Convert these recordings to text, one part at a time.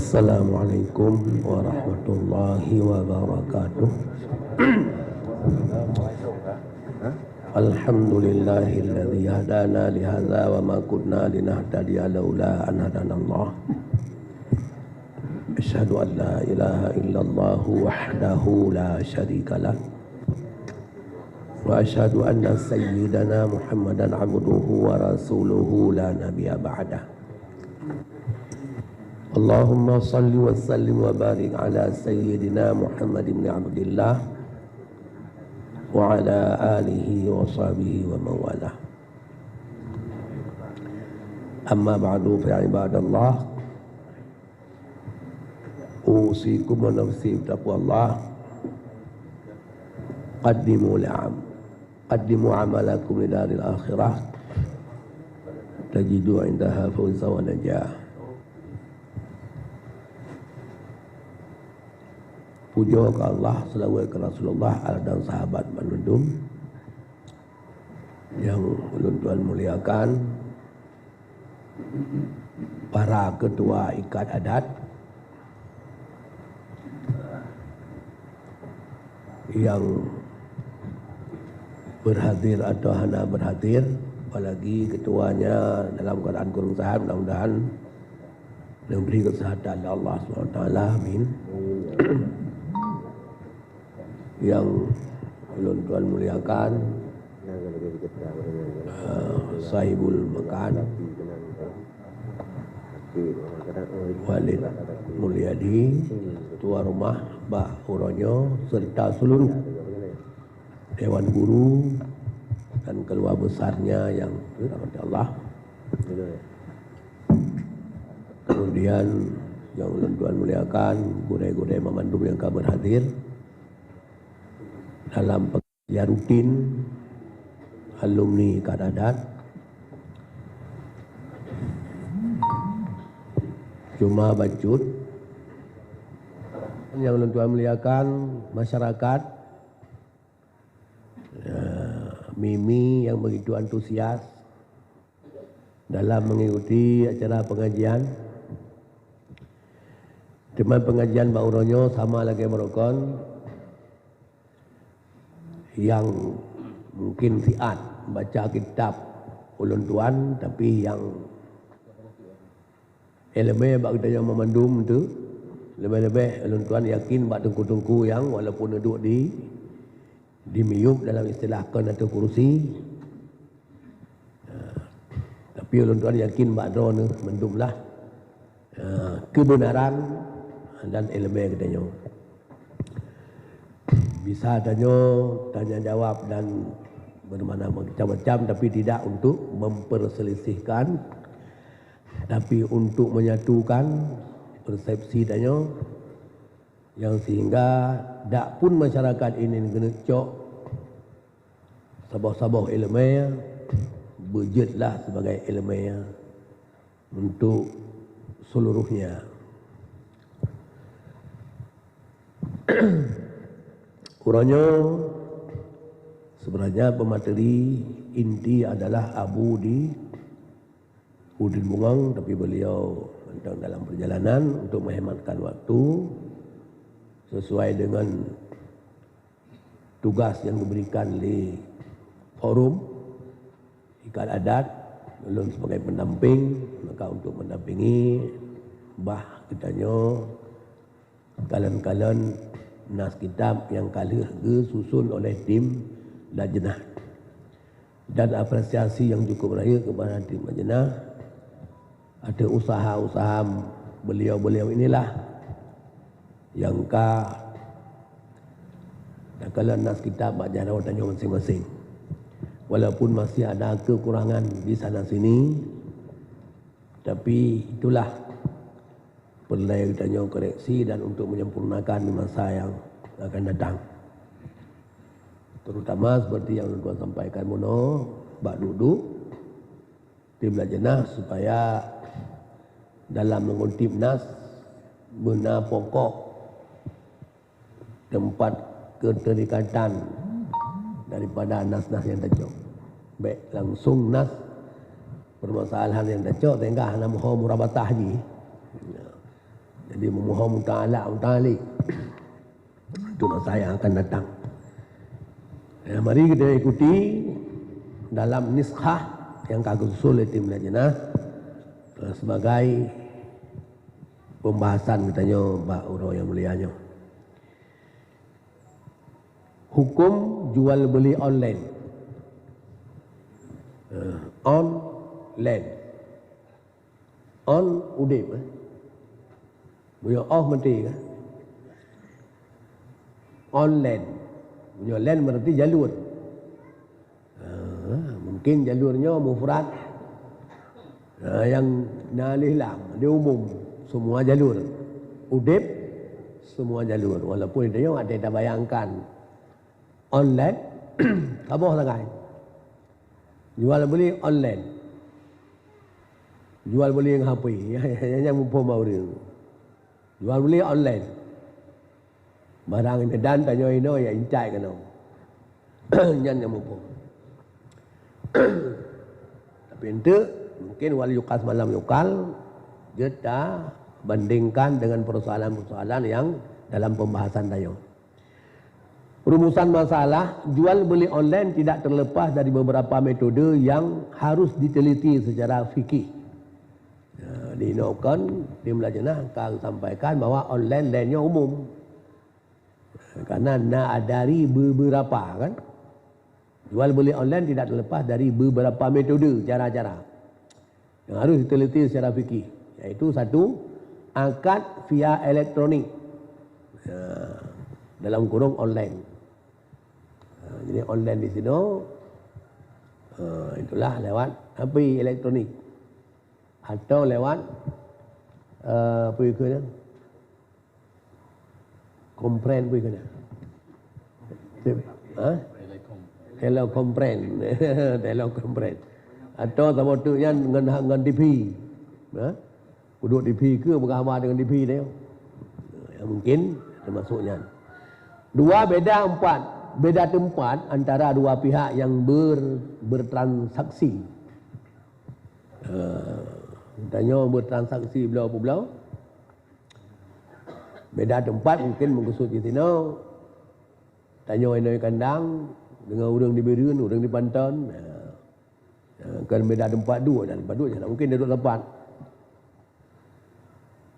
Assalamualaikum warahmatullahi wabarakatuh. Alhamdulillahilladzi hadana li hadza wa ma kunna linahtadiya laula an hadanallah. Asyhadu an la ilaha illallah wahdahu la syarikalah. Wa asyhadu anna sayyidana Muhammadan abduhu wa rasuluhu la nabiyya ba'dah. Allahumma salli wa sallim wa barik ala sayyidina Muhammad ibn Abdillah wa ala alihi wa sahbihi wa mawalah. Amma ba'du fa ibadallah, usikum wa nafsi bittaqwallah. Qaddimu amalakum li daril akhirah tajidu indaha fawza wa najah. Puja ke Allah, selawat ke Rasulullah dan sahabat manundum yang ulun-ulun muliakan, para ketua ikat adat yang berhadir atau hana berhadir, apalagi ketuanya dalam keadaan kurung sehat, mudah-mudahan memberi kesehatan Allah SWT, amin. Yang ulun-ulun muliakan, sahibul makan Walid Mulyadi, tuan rumah Mbak Uronyo, serta seluruh Dewan Guru dan keluarga besarnya yang dirahmati Allah. Kemudian yang ulun-ulun muliakan, gudai-gudai memandum yang akan berhadir dalam pengajian rutin alumni ikat adat, Juma Bajut, yang ulun-ulun muliakan masyarakat, Mimi yang begitu antusias dalam mengikuti acara pengajian. Teman pengajian Mbak Uronyo sama lagi merokon yang mungkin siat baca kitab ulun tuan, tapi yang elemen bak kita yang memandum tu lebih-lebih ulun tuan yakin bak tengku-tengku yang walaupun duduk di miyub dalam istilah kon atau kursi, tapi ulun tuan yakin bak drone mendumlah kebenaran dan elemen katanya. Bisa tanya jawab dan bermana macam-macam, tapi tidak untuk memperselisihkan, tapi untuk menyatukan persepsi tanya, yang sehingga dak pun masyarakat ini kena cok sabah-sabah ilmiah berjetlah sebagai ilmiah untuk seluruhnya. Kurangnya sebenarnya pemateri inti adalah Abu di Udin Bungang, tapi beliau dalam perjalanan untuk menghematkan waktu sesuai dengan tugas yang diberikan di forum ikat adat, belum sebagai pendamping, maka untuk mendampingi bah kitanya kalian nas kitab yang kali susun oleh tim lajnah, dan apresiasi yang cukup raya kepada tim lajnah. Ada usaha-usaha beliau-beliau inilah yang kalau nas kitab baca rawatannya masing-masing, walaupun masih ada kekurangan di sana sini, tapi itulah perlu ditanya koreksi dan untuk menyempurnakan di masa yang akan datang. Terutama seperti yang tuan sampaikan mono, bak duduk tim lajnah supaya dalam mengutip nas benar pokok tempat keterikatan daripada nas-nas yang terjauh. Baik langsung nas permasalahan yang terjauh, tengah nama murabatah haji. Jadi memohon muta'alik untuk masa yang akan datang. Ya, mari kita ikuti dalam niskhah yang kami susul oleh tim lajnah sebagai pembahasan katanya Mbak Uro yang mulianya. Hukum jual beli online. Online. On udip. Punya off mesti kan? Online. Punya land berarti jalur. Mungkin jalurnya mufrad. Yang nalihlam, dia umum. Semua jalur. Udip, semua jalur. Walaupun dia ada bayangkan. Online, kabur sangat. Jual beli online. Jual beli yang HP. Yang mumpung mau dia. Jual beli online. Barang ini dan tanya ini ya incai kan. Yang mumpung. Tapi itu mungkin wali yukas malam yukal kita bandingkan dengan persoalan-persoalan yang dalam pembahasan tayo. Rumusan masalah jual beli online tidak terlepas dari beberapa metode yang harus diteliti secara fikih. Dinokan tim lajnah akan sampaikan bahwa online lainnya umum. Karena dari beberapa kan. Jual beli online tidak terlepas dari beberapa metode, cara-cara yang harus diteliti secara fikih. Yaitu satu, akad via elektronik. Dalam kurung online. Jadi online di sini itulah lewat HP elektronik atau lewat apa itu kompren apa itu telekompren telekompren atau sama tu yang dengan TV duduk TV ke bergambar dengan TV dia mungkin termasuknya. Dua, beda tempat antara dua pihak yang bertransaksi. Tanya bertransaksi belau-belau. Beda tempat mungkin mengusut di sini. Tanya enoi kandang dengan orang di Berun, orang di Pantan. Kan beda tempat dua dan tempat dua jangan mungkin duduk tempat.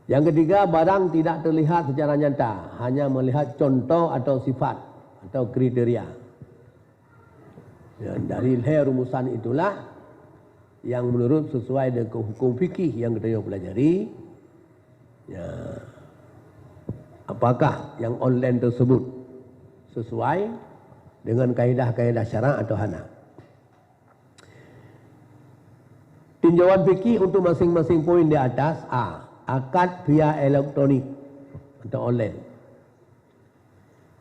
Yang ketiga, barang tidak terlihat secara nyata, hanya melihat contoh atau sifat atau kriteria. Dan dari rumusan itulah yang menurut sesuai dengan hukum fikih yang kita pelajari, ya, apakah yang online tersebut sesuai dengan kaedah-kaedah syarak atau hana. Tinjauan fikih untuk masing-masing poin di atas. A. Akad via elektronik atau online.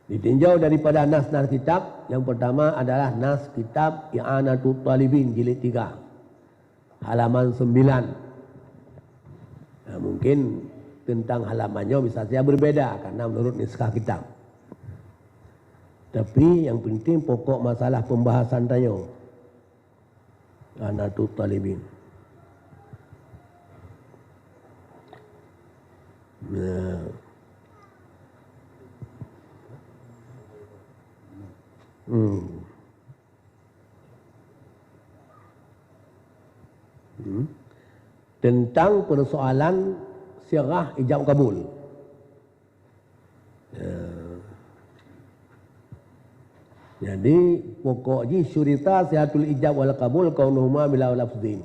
Ditinjau daripada nas-nas kitab. Yang pertama adalah nas kitab I'anatul Talibin jilid 3 halaman 9. Nah, mungkin tentang halamannya bisa saja berbeda karena menurut naskah kitab. Tapi yang penting pokok masalah pembahasan tayo I'anatul Talibin. Nah. Tentang persoalan sirah ijab kabul. Jadi pokoknya syurita sihatul ijab wal kabul kaunuhuma bila lafzin.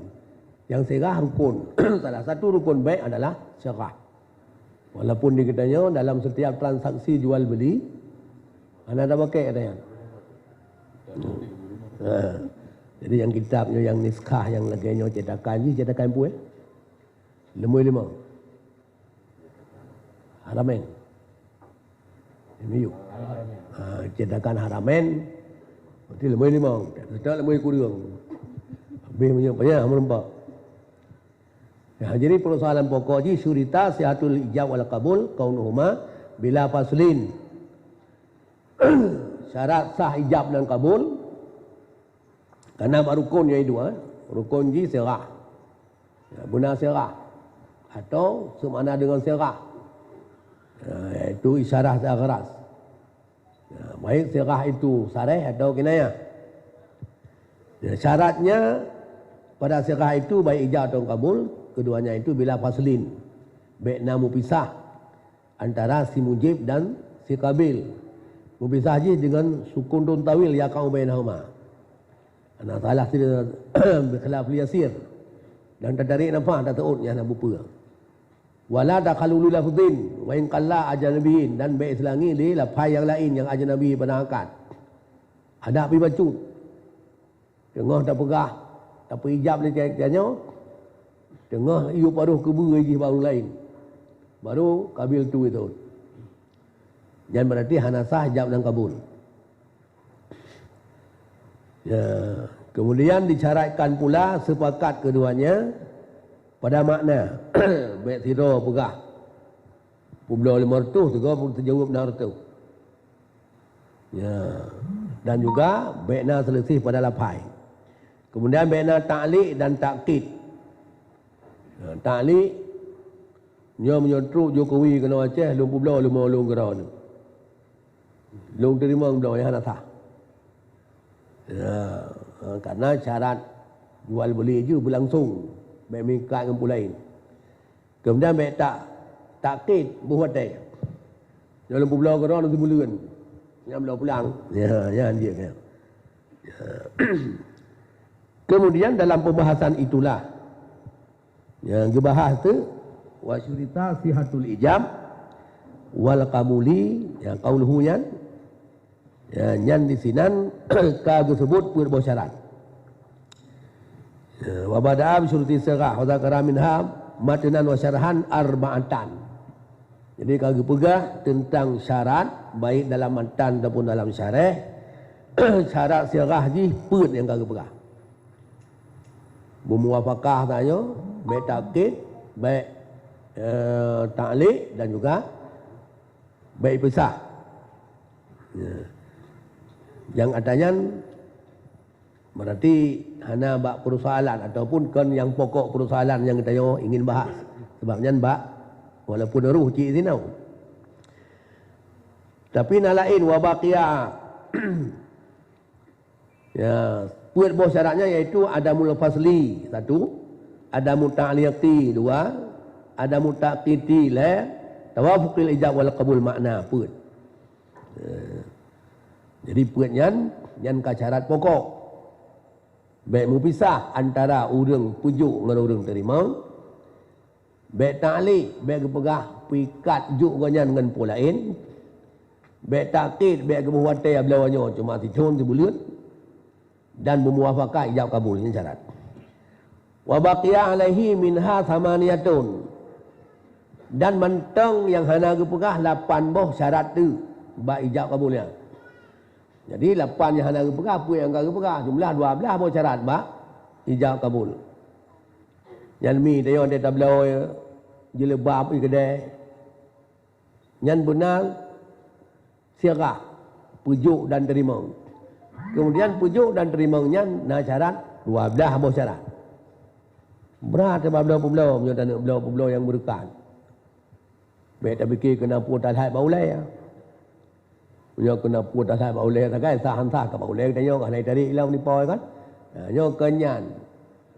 Yang sirah rukun. Salah satu rukun baik adalah sirah. Walaupun dikatanya dalam setiap transaksi jual beli anda ada pakai katanya. Jadi yang kitabnya yang niskah yang laganya cetakan ni cetakan apa lemui lima Haramen ini yuk cetakan Haramen berarti lemui lima tidak lemui kurang habis punya banyak merempak. Ya, jadi persoalan pokoknya syurita sihatul ijab wal kabul kaunuhuma bila faslin. Syarat sah ijab dan kabul karena rukun yang dua, rukun sirah. Ya, guna sirah atau semana dengan sirah. Iaitu isyarah keras. Baik sirah itu sarih atau kinayah. Syaratnya pada sirah itu baik ijab atau kabul, keduanya itu bila faslin, baikna mupisah antara si mujib dan si kabil. Mupisah je dengan sukun dun tawil yaqau bainahuma. Ana salah tidak berkhilaf yasir. Dan tertarik nampak tak taut yang nak bupa. Wala dakhalul lafdhin wa in qalla ajnabiyin, dan baik selangi di lapai yang lain yang ajnabi pada akad. Ada pi bacut. Tengah tak pegah, tak ijab ni tiada. Tengah iu paruh kebu ji baru lain. Baru kabil tu itu. Dan berarti hanasah ijab dan kabul. Ya, kemudian disyaratkan pula sepakat keduanya pada makna baik tidur pegah publo 500 juga pun terjawab 600. Ya, dan juga baikna selisih pada lapai. Kemudian baikna ta'liq dan takkid. Ya, ta'liq nyo menyotruk Jokowi kena Aceh lung publo 5 lung geron. Lung terima publo yang hanasah. Ya, karena syarat jual beli je berlangsung baik mikat dengan pula lain. Kemudian baik takkid buat dia. Dalam pulau geron tu bulan. Yang belau pulang. Ya dia kan. Ya. Kemudian dalam pembahasan itulah yang dibahas tu wa syurita sihatul ijab wal qabuli, ya qauluhu yan. Ya, nyan di sinan ka disebut pur syarat. Wa bada'a bi syuruti sirah wa zakara minha matnan wa syarhan arba'atan. Jadi kagak pegah tentang syarat baik dalam matan ataupun dalam syarah. Syarat sirah ji put yang kagak pegah. Bermuafakah tanya, baik takkid, baik ta'liq dan juga baik pisah. Ya. Yang adanya berarti hanya bak persoalan ataupun kan yang pokok persoalan yang kita ingin bahas. Sebabnya bak walaupun ruh cik sinau. Tapi nalain wa baqiya. Ya, buat bawah syaratnya iaitu ada mul fasli 1, ada muta'liqi 2, ada mutaqiti la, tawafuqil ijab wal qabul makna put. Jadi puatnya yang syarat pokok. Baik mupisah antara orang pujuk dengan orang terima. Baik ta'liq, baik kepegah pikat juk dengan pun lain. Baik takkid, baik kebuatan belawanya cuma titun sebulut. Dan bermuafakah ijab kabul, ini syarat. Wa baqiya alaihi minha thamaniyatun. Dan mentang yang hana kepegah 8 boh syarat tu bak ijab kabulnya. Jadi 8 yang hana kepegah, apa yang kagak kepegah, jumlah 12 boh syarat bak ijab kabul. Yang mi dia ada tablau jilbab di kedai. Yang benar sirah pujuk dan terima. Kemudian pujuk dan terimanya na syarat 12 boh syarat. Berat belau-belau menyatakan belau-belau yang berkat. Baik tak fikir kena puas talhat baulai ya. Punya kena puas talhat baulai tak kan sah ke baulai tanya kan naik tarik ilau ni poi kan. Nyo kenyan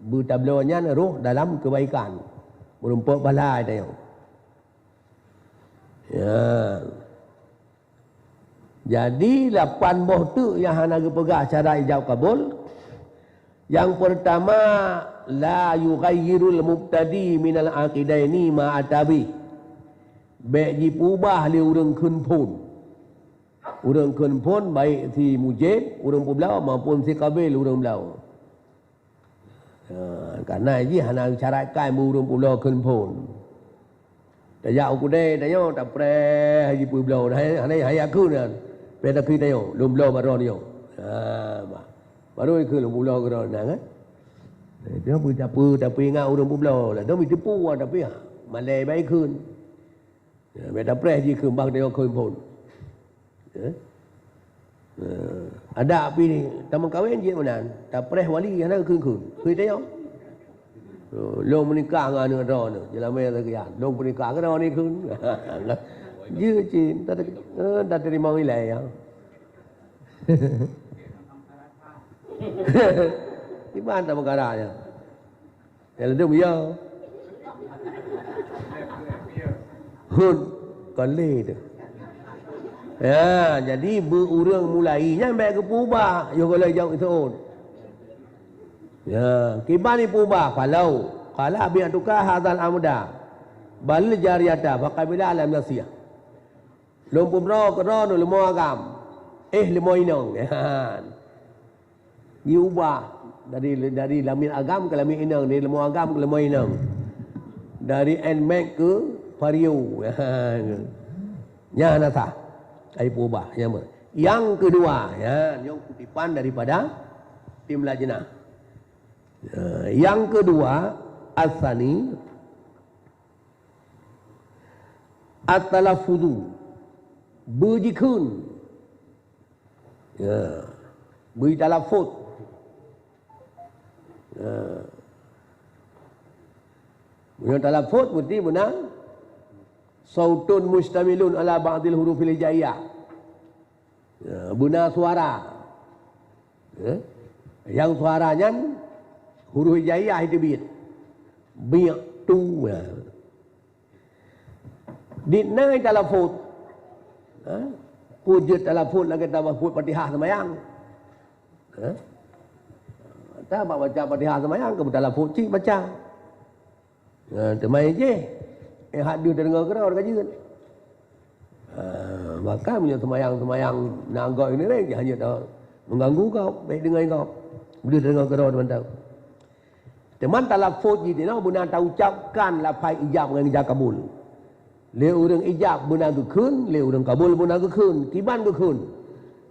bertablonya ruh dalam kebaikan. Merumpuk balai tanya. Ya. Jadi 8 boh tu yang hana pegah cara ijab kabul. Yang pertama la yughayyirul mubtadi minal aqidaini ma atabi. Baik ji ubah li urang keun pun. Urang keun pun baik si mujib, urang pulau maupun si kabil urang belau. Karena ji hana syaratkan urang pulau keun pun. Tajak aku deh tanya tak pre haji pulau dah hanya aku dah. Pada kita yo, lum belau baru ni yo. Baru ikut lum belau geron kan. Dia pun tapi ingat urang belau lah. Dia tipu tapi malai baik kun. Ya, beda pres ji ke bang dia kun pun. Ada api ni, tamu kahwin je mana? Tak pres wali hana kun. Kita yo. Long menikah dengan ada ni. Jelah mai tak kian. Long menikah dengan ni kun. Dia cin, tak terima wilayah. Di mana perkaranya? Yang lebih dia. Hun, kali tu. Ya, jadi berurang mulainya baik ke pubah. Yo kalau jauh itu. Ya, kiban ni pubah kalau biar tukar hadal amda. Bal jariyata faqabila alam nasiyah. Lom pumro kero no lemo agam. Lemo inong. Diubah dari lamin agam ke lamin inong, dari lemo agam ke lemo inong. Dari nmek ke pariu. Ya nasa. Ai pubah yang kedua ya, yang kutipan daripada tim lajnah. Yang kedua asani at-talaffuzu berjikun ya bertalaffuz ya talaffuz berarti benar sautun mustamilun ala ba'dil hurufil hijaiyah ya, benar suara ya. Yang suaranya huruf hijaiyah itu biak tu ya. Dinai talafut, pujud talafut lagi tambah put Fatihah semayang. Tak baca Fatihah semayang, kemudian talafut cik baca. Temai je, hadir dengar kena orang kajian. Maka punya semayang nanggok ini lagi hanya tak mengganggu kau, baik dengar kau. Bila dengar kena orang tahu. Teman talafut je dia, benar tak ucapkan lafaz ijab dengan ijab kabul. Le orang ijab benar gekun, le orang kabul benar gekun, kiban gekun.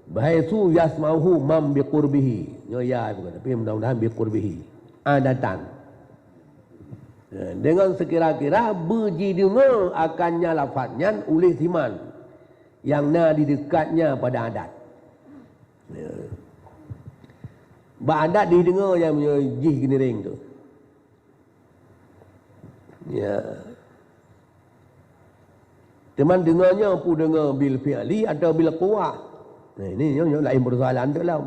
Bahaisu yasma'uhu mam biqurbihi. Ya bukan, tapi mudah-mudahan biqurbihi. Adatan. Dengan sekira-kira berji dengar akannya lafaznya oleh siman yang na di dekatnya pada adat. Adat didengar yang punya jih gini ring tu. Ya. Teman dengarnya pun dengar bil fi'li atau bil quwah. Nah ini yang lain persoalan tu lah.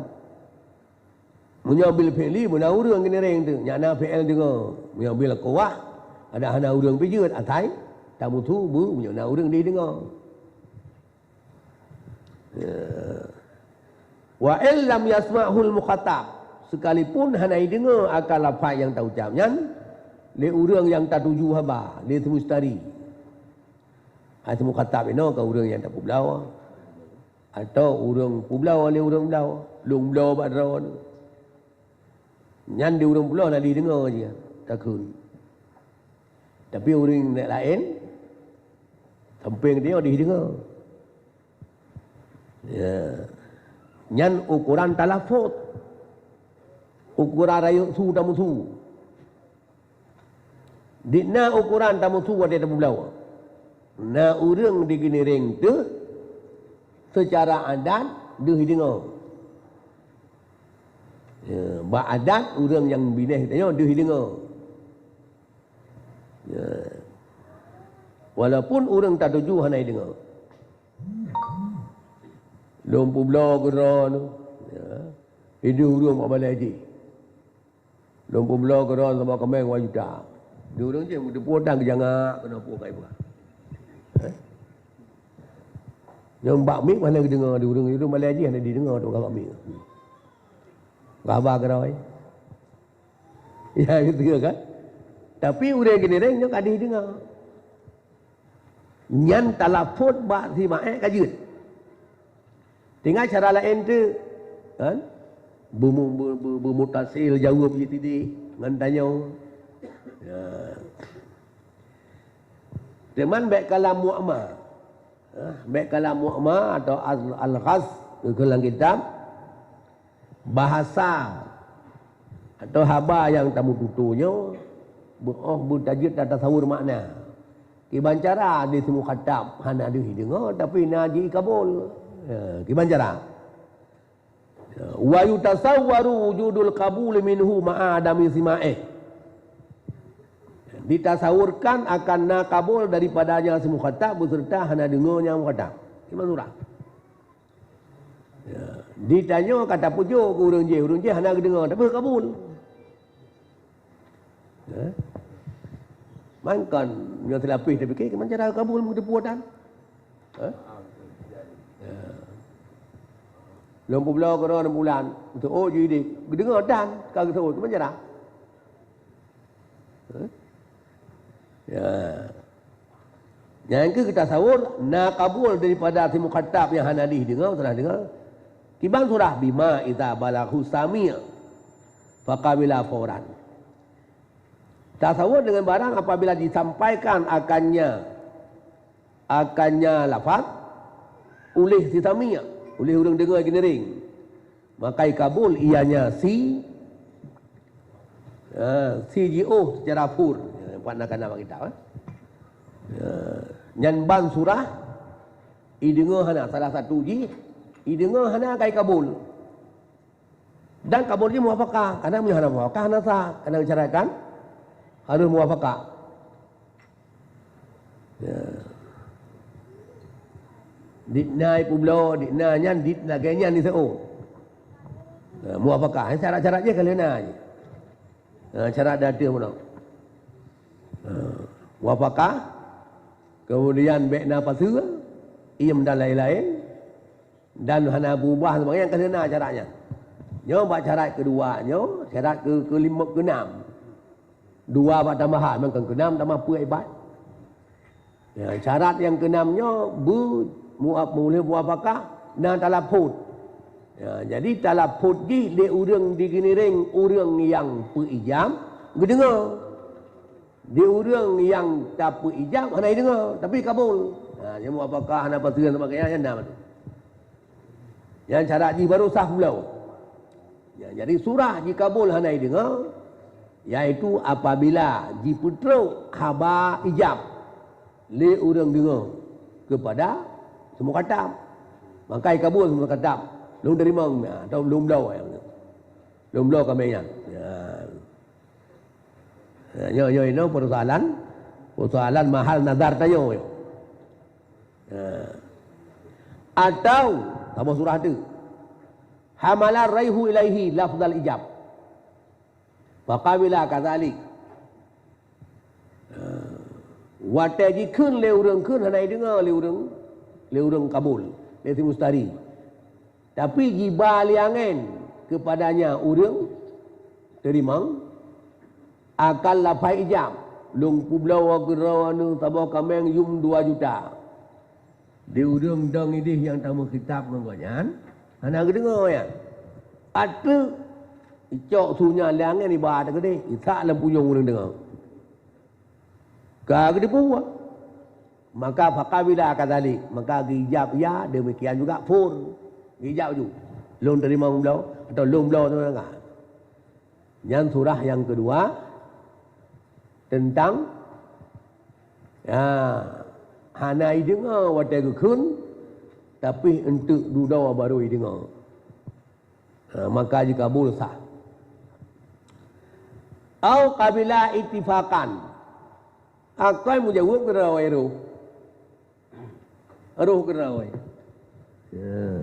Punya bil fi'li benar urang kena ring tu. Nyana fi'il dengar. Punya bil quwah ada hana urang pijut atai. Tamu tu bu punya na urang dia dengar. Wa illam yasma'hul mukhatab. Sekalipun hana dengar akan lafaz yang tak ucapnya, le urang yang tak tuju haba, le mustari. Atau mukhatab ini ke orang yang tak pulau atau orang pulau oleh orang pulau long pulau badron nyan di orang pulau nak didengar je takun tapi orang lain samping dia didengar ya nyan ukuran talafut ukuran rayu su tamu su dina ukuran tamu su ada tamu pulau. Nah orang di gini ring tu secara adat dia dengar. Ya, adat orang yang bineh tanya dia dengar. Ya. Walaupun orang tak tuju hanai dengar. Lompu blok geran tu. Ya. Itu orang mak balai haji. Lompu blok geran sama kemeng wajuta. Dia orang je dia potang kejangak kena pukai bukan. Yang bakmi mana dengar di urang Malay haji ada didengar tu bakmi. Khabar kerai. Ya gitu kan. Tapi urang gini reng nyok ada dengar. Nyan talafut bak si mak kajut. Tinggal cara lain tu kan bermutasil jawab je tadi ngan tanya. Ya. Teman baik kalam mu'ma. Baik kalam mu'ma atau al-ghaz dalam kitab bahasa atau haba yang tamu tutunya bertajud atas sahur makna. Kiban cara di semua khatab hana di dengar tapi naji kabul. Kiban cara. Wa yutasawwaru wujudul qabul minhu ma'a adami sima'ih. ditasawurkan akan nakabul daripadanya si mukhatab beserta hana dengarnya mukhatab. Gimana surah? Ya. Ditanya kata pujuk ke urang je hana dengar tapi kabul. Ya. Mangkan yang terlapis dia fikir macam cara kabul begitu puatan. Ha? Ya. Lompo belau kerana 6 bulan. Untuk oh jadi dengar dan kau tahu macam mana? Ya. Yang ke kita sahur nak kabul daripada si mukhatab yang hanadih dengar telah dengar. Kibang surah bima idza balaghu sami' faqabila fauran. Tasawur dengan barang apabila disampaikan akannya lafaz oleh si sami', oleh orang dengar genering. Maka kabul ianya si CGO secara fur. Pandangkan nama kita. Nyanban surah idengar hana salah satu ji idengar hana kai kabul. Dan kabul ni muafakah. Kadang punya hana muafakah hana sah. Kadang carakan harus muafakah. Ya. Ditnai publo, ditna nyan, ditna kenyan ni seo. Muafakah. Cara-cara je kalau nak. Cara data mana? Muafakah. Kemudian bekna pasir, iem dan lain-lain. Dan hana berubah sebagainya kena caranya. Nyo buat syarat keduanya, syarat kelima keenam. Dua buat tambahan, memang keenam tambah peribad. Ya, syarat yang keenamnya boleh muafakah dan talafut. Ya, jadi talafut di urang diginiring urang yang perijam gedengar. Dia orang yang tak berijab hana dengar tapi kabul. Dia muafakah hana pasir sebagainya yang nama tu. Yang syarat ji baru sah pula. Ya, jadi surah ji kabul hana dengar iaitu apabila ji putra khabar ijab le orang dengar kepada semua katam. Maka kabul semua katam. Lu dari mana atau belum lau belum lau kami yang. Ya. Yo ini persoalan mahal nazar tayo. Atau sama surah tu. Hamala raihu ilaihi lafzal ijab. Faqabila kadzalik. Wataji kun le urang kun hanai dengar le urang kabul, le si mustari. Tapi jibal yangen kepadanya urang terima akal lapai ijam lung publawa gerawanu tabau kameng yum 2 juta di urang dong idih yang tamu kitab menggonyan hana dengar ya ada icok sunya langan ibadah gede isak lam puyung urang dengar ka gede puwa maka faqabila kadzalik maka dijab ya demikian juga fur dijab ju lung terima publau atau lung blau tu enggak. Yang surah yang kedua tentang hanai dengar watai kekun tapi untuk dudau baru dengar. Maka jika kabul sah. Au qabila ittifaqan. Akai mujawab kerawai roh. Roh kerawai. Ya.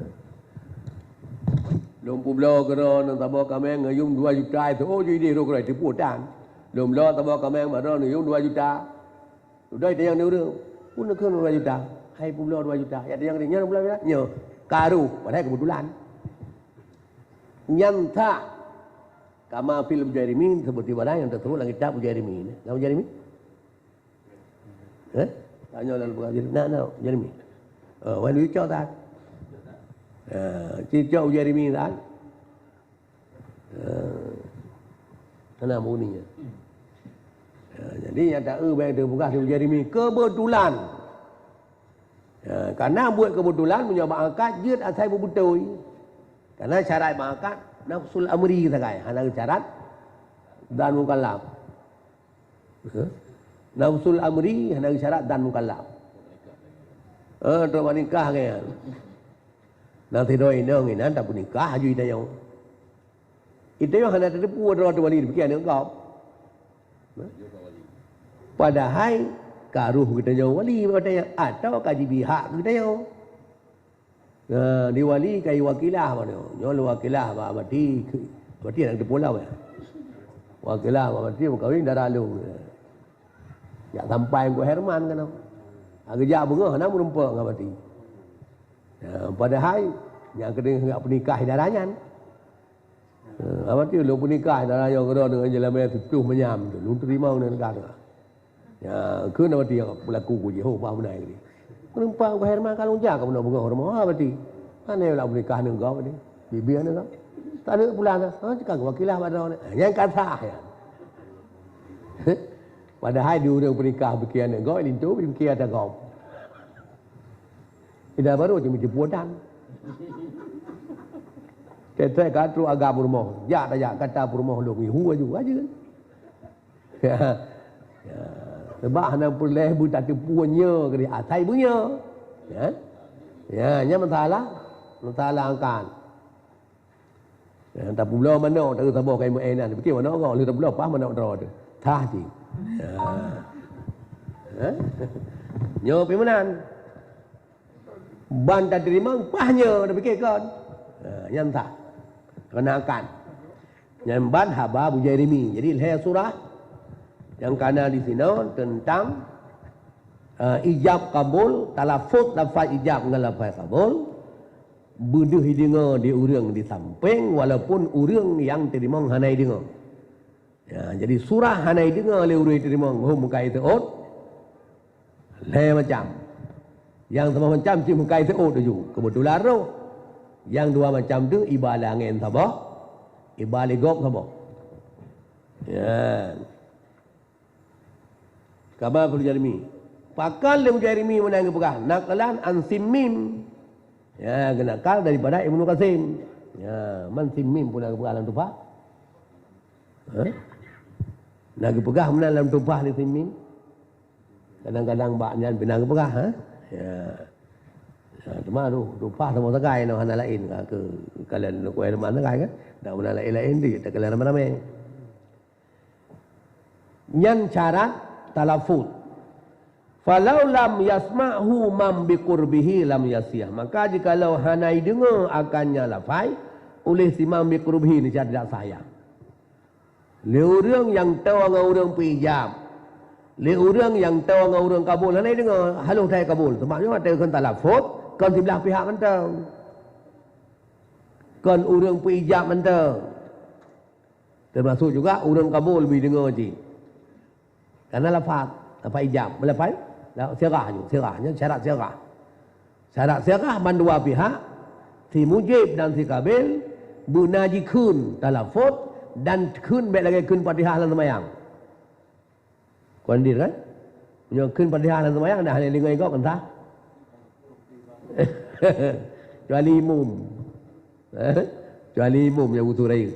Lompu blau kerana tabak kami ngayum 2 juta itu oh jadi roh kerawai diputan. Belum lo tabak kami baru nuyung 2 juta. Sudah itu yang dia pun nak 2 juta. Hai pun 2 juta. Ya yang dia pula ya. Nyo karu padahal kebetulan. Nyanta kama fil Jeremy seperti mana yang tertulis dalam kitab Jeremy. Tahu Jeremy? Tanya dalam buku Jeremy. Nah, Jeremy. Wan wi cho ta. Chi cho Jeremy ta. Mana muninya? Jadi yang tak baik terbuka si Jeremy kebetulan. Karena buat kebetulan mencoba angkat jid asai berbutui. Karena syarat mengangkat nafsul amri kita kaya. Hanya syarat dan mukallaf. Nafsul amri hanya syarat dan mukallaf. Terus nikah kaya. Nanti doi nong ini tak pun nikah aja itu yang. Itu yang hanya terdepu ada wali demikian yang kau. Padahal karuh kita nyawa wali katanya atau kaji pihak kita nyawa. Di wali kai wakilah mana? Nyawa wakilah mati nak di pulau ya. Wakilah mati berkahwin darah lu. Ya sampai gua Herman kan. Agak bunga nak menumpuk ngah mati. Padahal yang kena pernikah darahnya. Apa tu lu pernikah darah yang kena dengan jalan maya tujuh menyam tu. Lu terima dengan negara. Ya, kena mati yang berlaku ku Jehovah menai ni. Menumpang ke Herman kalau jaga kena bunga hormat mati. Mana nak pernikah dengan kau ni? Bibi ana kau. Tak ada pulang dah. Cakap wakilah pada ni. Yang kata ya. Padahal dia orang pernikah bikian dengan kau lintu bikian ada kau. Ida baru je macam puadan. Kita kata agak rumah. Ya tak ya kata rumah lu hu aja aja. Ya. Sebab hana boleh bu tak punya ke dia atai punya. Ya. Ya, nya masalah angkan. Ya, tak pula mana tak sabar kai main nan. Fikir mana orang lu tak pula apa mana dra tu. Tah ji. Ya. Ha? Nyo pi menan. Ban tak terima pahnya dah fikir kan. Yang tak kenakan yang ban haba Bu Jeremy. Jadi leher surah yang kana di sini tentang ijab kabul, talafut lafaz ijab dengan lafaz kabul beduh dengar di urang di samping walaupun urang yang terima hanai dengar. Ya, jadi surah hanai dengar le urang terima hum kai teot le macam yang sama macam si mukai teot tu kebetulan roh. Yang dua macam tu ibalah angin sabah, ibalah gop sabah. Ya. Kabar perlu Jeremy. Pakal le Jeremy menang pegah. Naqlan an Simmim. Ya, kenakal daripada Ibnu Qasim. Ya, man Simmim pun nak pegah dalam tupah. Ha? Nak pegah menang dalam tupah ni Simmim. Kadang-kadang baknya pinang pegah, ha? Ya. Cuma rupa sama segai no hana lain ke kalian nak kuai mana segai kan dak mana lain dia tak kalian ramai-ramai nyan syarat talafut falau lam yasma'hu man biqurbihi lam yasiyah maka jikalau hanai dengar akannya lafai oleh si man biqurbihi ni tidak sayang le orang yang tahu dengan orang pijam le orang yang tahu dengan orang kabul hanai dengar halu tai kabul sebabnya ada kan talafut kan di belah pihak mentang. Kan orang pijak mentang. Termasuk juga orang kabul lebih dengar je. Karena lafaz ijab. Melafaz sirahnya syarat sirah. Syarat sirah man dua pihak si mujib dan si kabil bunaji kun talafut dan kun baik lagi kun Fatihah dalam sembahyang. Kondir kan? Punya kun Fatihah dalam sembahyang dah hanya dengar kau kan tak? Kecuali imum. Kecuali imum yang utuh raya.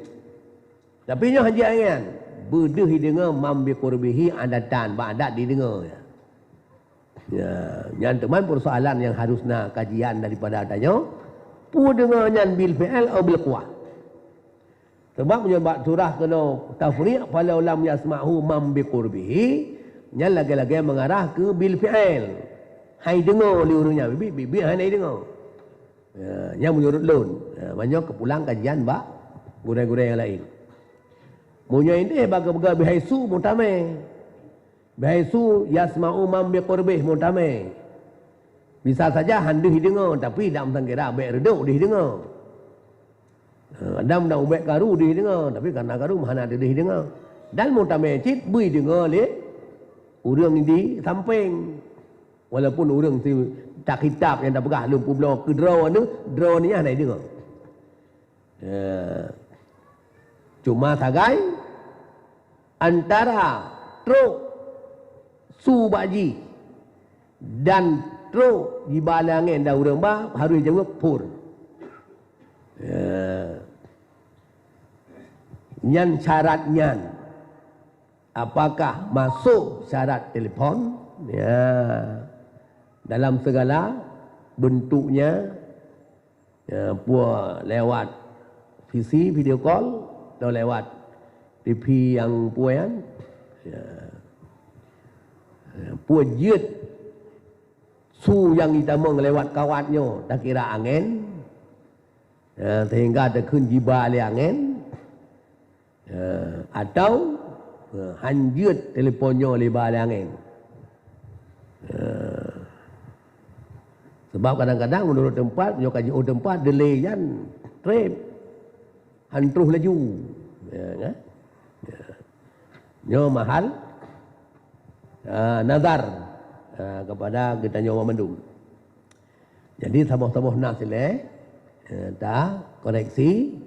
Tapi nyo haji angan beduh dengar mambi qurbihi adatan ba'dat didengar. Ya, yang teman persoalan yang harusnya kajian daripada adanya pu dengar nyan bil fi'al atau bil quwah. Sebab menyebab surah kena tafriq falau lam yasma'hu mambi qurbihi nyan lagi-lagi mengarah ke bil fi'al. Hai dengar li urangnya bibi hai dengar. Ya, yang menurut lun. Ya, banyak kepulang kajian bak gurau-gurau yang lain. Munya ini baga-baga bihaisu mutame. Bihaisu yasma'u man biqurbih mutame. Bisa saja handu dengar tapi dalam tangkira baik reduk dia dengar. Adam dah ubek karu dia dengar tapi karena karu mana ada dia dengar. Dan mutame cit bui dengar le urang di samping. Walaupun orang si tak kitab yang dah pegah lumpuh blok ke draw ni ada dengar. Cuma sagai antara truk su baji dan truk di balangin dah urang ba harus jawab pur. Nyan syaratnya apakah masuk syarat telefon? Ya. Dalam segala bentuknya ya, puas lewat visi video call atau lewat TV yang puan ya. Pujiat su yang ditama ngelewat kawatnya tak kira angin, sehingga ada kunjiba oleh angin, atau hanjut teleponnya oleh oleh angin. Sebab kadang-kadang menurut tempat, nyo kaji tempat delayan trip hantruh laju, nyo mahal nazar kepada kita nyawa mendung. Jadi saboh-saboh nas ile dah koreksi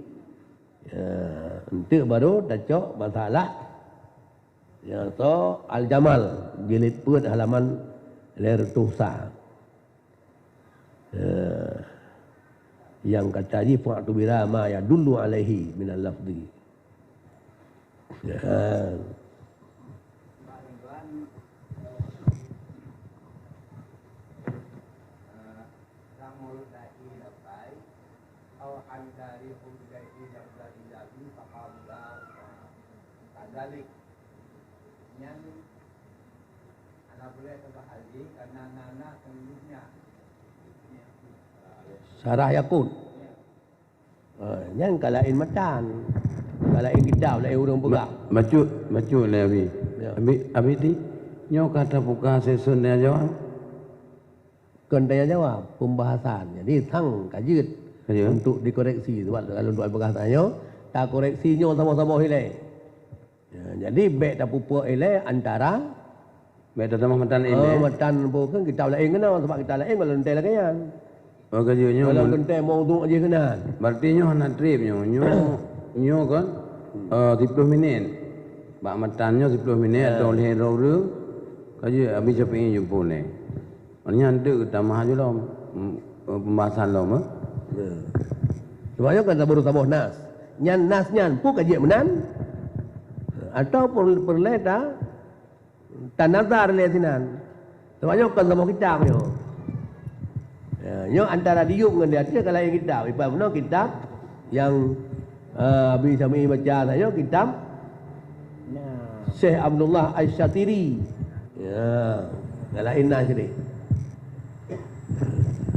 untuk baru dacok masalah yang so Al-Jamal jilid put halaman lertusa yang kata ji fa'tu birama ya dulu alaihi minal lafzi. Dalik yang anak boleh terbahagi karena anak kemudiannya Sarah Yakun. Yang kalain macan, kalain gidau, lain urang pegang. Macu le abi. Abi ti nyo kata buka sesun dia jawab. Kan dia jawab pembahasan. Jadi tang kajut untuk dikoreksi sebab kalau untuk perkataannya tak koreksinya sama-sama hilai. Jadi baik tak pupuk ile antara baik tak sama matan ile. Matan bukan kita lain kena sebab kita lain kalau entai lagi kan. Oh kajunya kalau entai mau tu aja kena. Berarti nyo nak trip nyo kan 10 minit. Bak matannya 10 minit atau leh ru kaju habis capai jumpa ni. Maknanya ada tambah aja lah pembahasan lah mah. Sebabnya kan baru tabuh nas. Nyan nas nyan pu kaji menan. Atau perleta tanazar letinan. Sebabnya kan sama kita punya. Nyo antara diuk dengan dia kalau yang kitab. Ipa punya kitab yang bisa baca saya kitab Syekh Abdullah Asy-Syatiri. Ya, kalau inna jadi.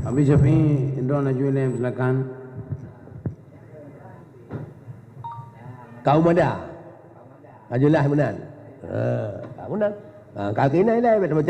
Habis Syafi'i Indra Najulem silakan. Kau mana? Ajulah menan. Kau menan. Kaki ni lah, macam